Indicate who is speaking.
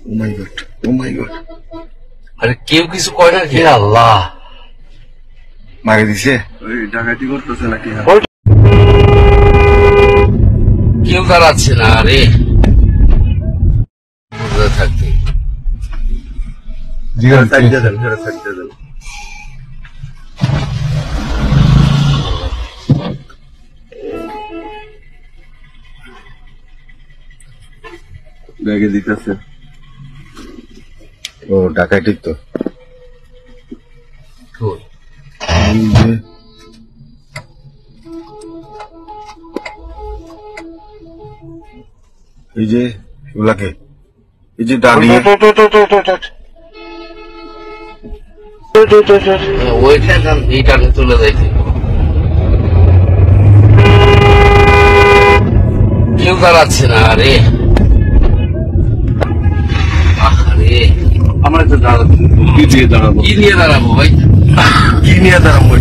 Speaker 1: ও মাই god, ও মাই god.
Speaker 2: আরে কেউ কিছু কয় না, হে আল্লাহ,
Speaker 1: মাকে দিছে।
Speaker 3: ওই ডাকাতি করতেছে নাকি?
Speaker 2: কেউ দাঁড়াচ্ছে না। আরে থাকতে
Speaker 3: ব্যাগে দিতেছে।
Speaker 1: ও ডাকাইটি তো। এই যে এগুলাকে, এই যে দাঁড়িয়ে
Speaker 2: ওইটা এইটাকে তুলে যাইতে কেউ দাঁড়াচ্ছে না। আরে আরে
Speaker 3: আমরা তো দাঁড়াবো, কি দিয়ে দাঁড়াবো?
Speaker 2: কি নিয়ে দাঁড়াবো ভাই?
Speaker 1: কি নিয়ে দাঁড়াবো?